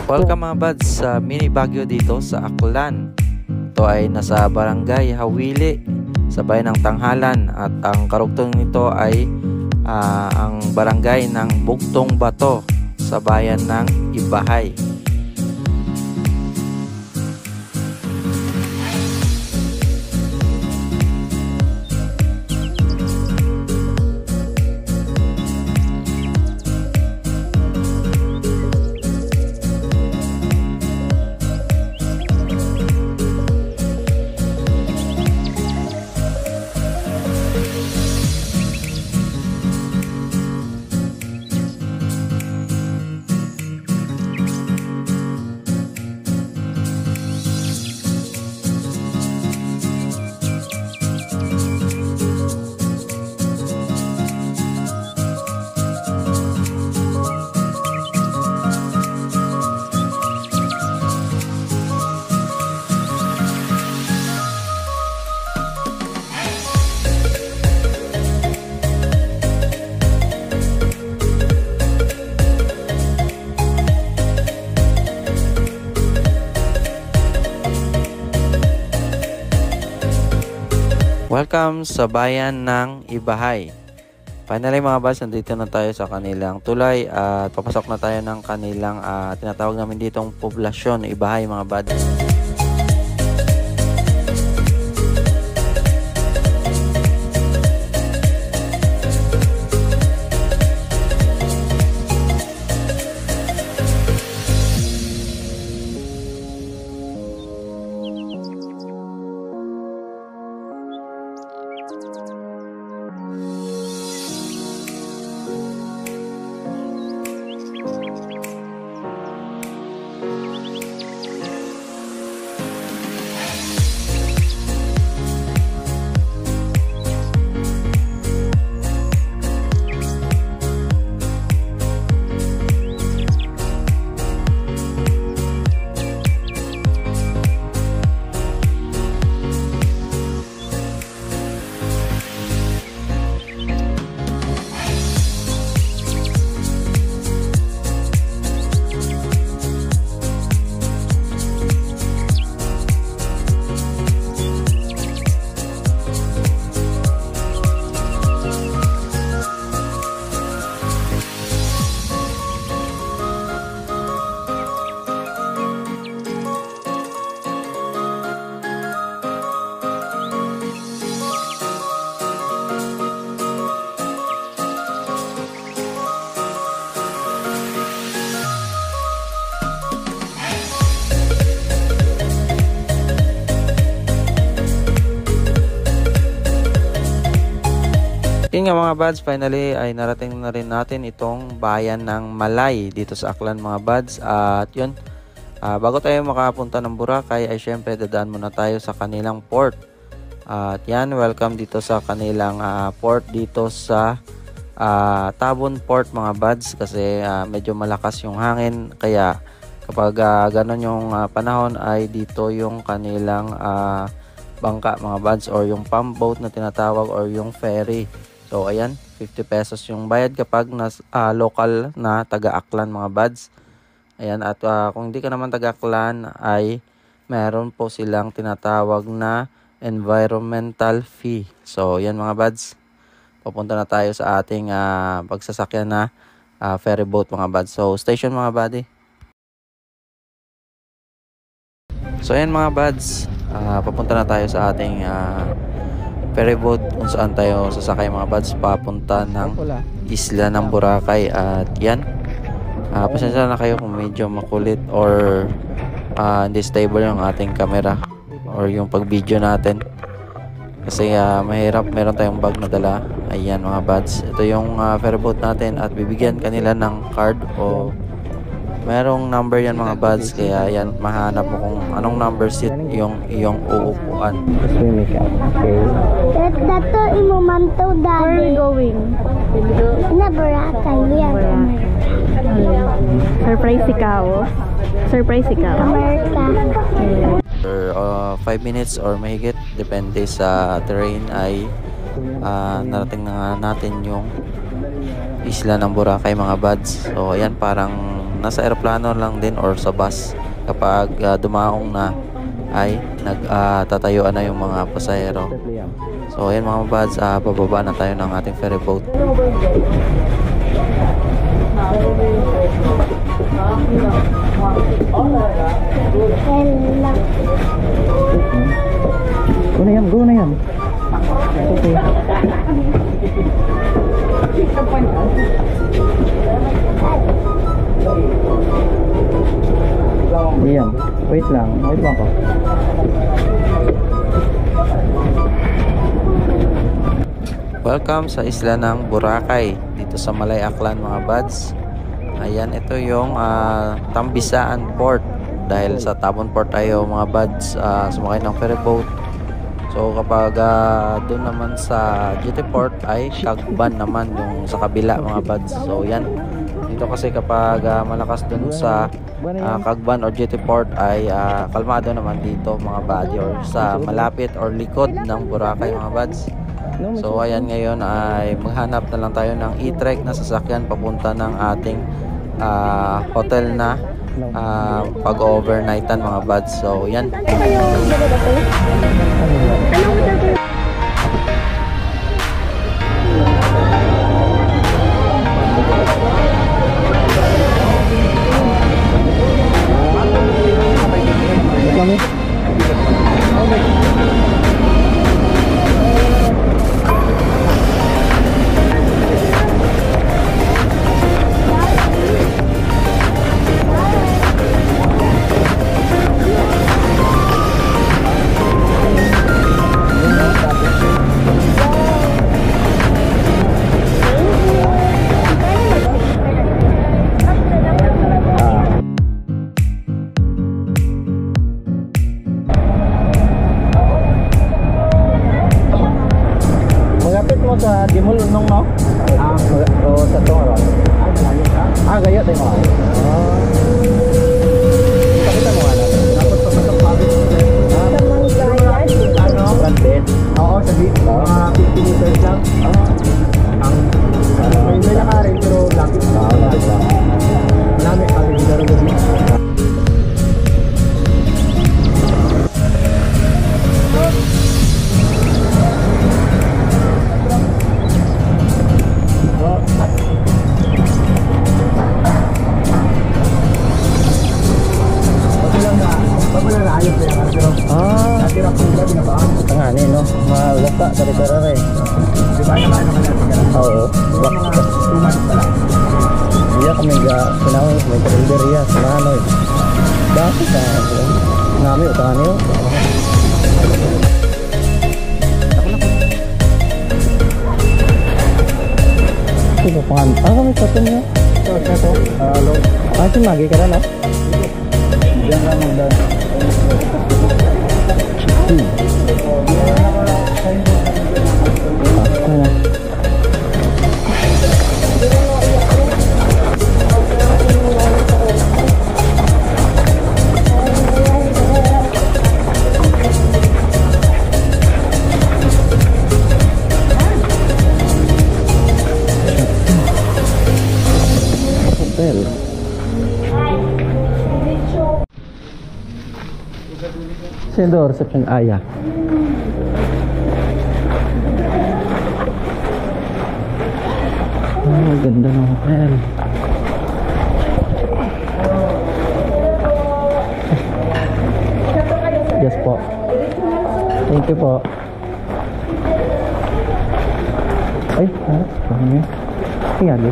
Welcome mga buds sa mini Baguio dito sa Aklan. Ito ay nasa barangay Hawili sa bayan ng Tanghalan at ang karugtong nito ay ang barangay ng Bugtong Bato sa bayan ng Ibahay. Welcome sa bayan ng Ibahay. Finally mga buds, nandito na tayo sa kanilang tulay at papasok na tayo ng kanilang tinatawag namin ditong poblasyon, Ibahay mga buds. Yun nga mga buds, finally ay narating na rin natin itong bayan ng Malay dito sa Aklan mga buds. At yun, bago tayo makapunta ng Boracay ay syempre dadaan muna tayo sa kanilang port. At yan, welcome dito sa kanilang port dito sa Tabon Port mga buds, kasi medyo malakas yung hangin, kaya kapag ganon yung panahon ay dito yung kanilang bangka mga buds, or yung pump boat na tinatawag, or yung ferry. So ayan, 50 pesos yung bayad kapag local na taga-Aklan mga buds. Ayan, at kung hindi ka naman taga-Aklan ay meron po silang tinatawag na environmental fee. So yan mga buds, papunta na tayo sa ating pagsasakyan na ferry boat mga buds. So station mga buddy. So ayan mga buds, papunta na tayo sa ating ferry boat kung saan tayo sasakay mga buds papunta ng isla ng Boracay. At yan, pasensya na kayo kung medyo makulit or hindi stable yung ating camera or yung pag video natin kasi mahirap, meron tayong bag na dala. Ayan mga buds, ito yung ferry boat natin at bibigyan kanila ng card o merong number yan mga buds, kaya yan mahanap mo kung anong number seat yung iyong uupuan. Dato imo manto daddy. Where are we going? Na Boracay. Surprise ikaw. Surprise ikaw. America. For 5 minutes or mahigit, depende sa terrain, ay narating na nga natin yung isla ng Boracay mga buds. So ayan, parang nasa aeroplano lang din or sa bus kapag dumaong na ay nagtatayuan na yung mga pasahero. So ayan mga buds, bababa na tayo ng ating ferry boat. Go na yan. Okay. Ayan, wait lang ko. Welcome sa isla ng Boracay dito sa Malay Aklan mga buds. Ayan, ito yung Tambisaan Port. Dahil sa Tabon Port tayo mga buds sumakay ng ferry boat. So kapag doon naman sa GT Port ay Cagban naman yung sa kabila mga buds. So yan, dito kasi kapag malakas doon sa Cagban or GT Port ay kalmado naman dito mga buddy or sa malapit or likod ng Boracay mga buds. So ayan, ngayon ay maghanap na lang tayo ng e-trek na sasakyan papunta ng ating hotel na pag-overnightan mga buds. So yan. Sa Dimol nung no? O sa Tongro. Gaya tayo mo. Kita mo ano? Dapat pasok pabit. Ano? Bandit. Oo, sabi. Mga 50 meters lang. May nakarin pero lapit. Marami kami dito rin gabi. Tangani no, malata dari karare. Di ba yung ano kanina? Oo. Iya kami enggak kenal may kalender ya, sananoy. Bakit nami utangan niyo? Sino pangan? Kami satu niyo. Satu. Halo. Kasi lagi ka na. Diyan lang muna. Hotel. Sino reception Aya? Oh, ganda ng hotel. Thank you po. Ay, ano yun? Tingagi.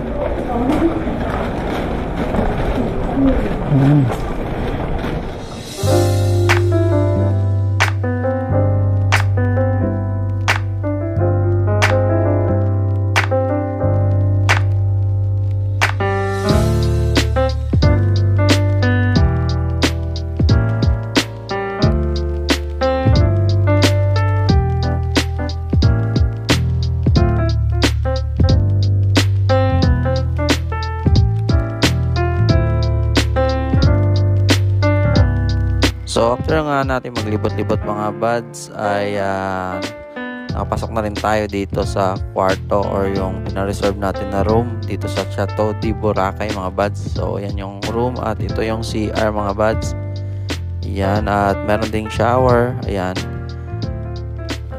So after nga natin maglibot-libot mga buds ay nakapasok na rin tayo dito sa kwarto or yung pina-reserve natin na room dito sa Chateau de Boracay mga buds. So yan yung room at ito yung CR mga buds. Yan, at meron ding shower. Ayan,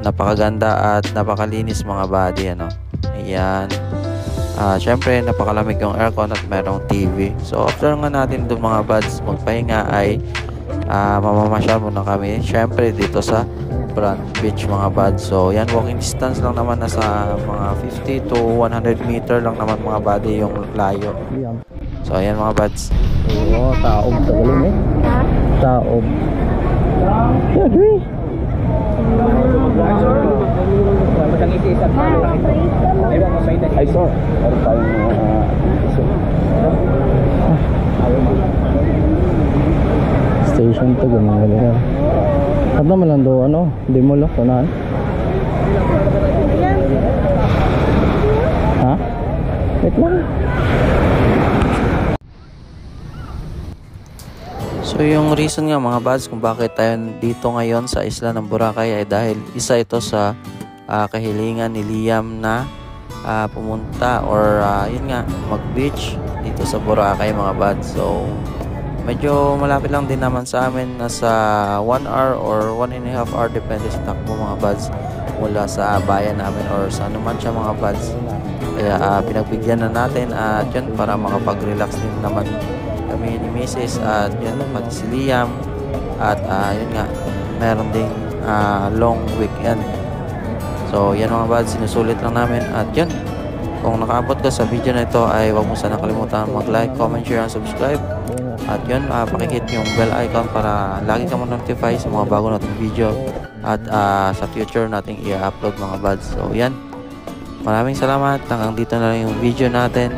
napakaganda at napakalinis mga buddy, ano. Ayan. Syempre napakalamig yung aircon at merong TV. So after nga natin doon mga buds magpahinga ay mamamasyal muna kami syempre dito sa Front Beach mga buds. So yan, walking distance lang naman, nasa mga 50 to 100 meter lang naman mga buddy yung layo. So ayan mga buds. Oo, taob sa galing eh. Taob. Yagi. Ay, sir. Meron tayong Station to, ganyan ganyan. At naman lang do, ano, di mo lang, kunahan. Ha? Wait lang. So yung reason nga mga buds kung bakit tayo dito ngayon sa isla ng Boracay ay dahil isa ito sa kahilingan ni Liam na pumunta or yun nga, mag-beach dito sa Boracay mga buds. So medyo malapit lang din naman sa amin, nasa 1 hour or 1.5 hour depende sa takbo mga buds mula sa bayan namin or sa anuman siya mga buds. Kaya pinagbigyan na natin at yun, para makapag-relax din naman kami ni Mrs. at yun, pati si Liam at yun nga, meron ding long weekend. So yan mga buds, sinusulit lang namin at yun, kung nakaabot ka sa video na ito ay huwag mo sana kalimutan mag-like, comment, share, and subscribe. At yun, pakikit yung bell icon para lagi ka ma-notify sa mga bago nating video at sa future nating i-upload mga buds. So yan, maraming salamat, hanggang dito na lang yung video natin.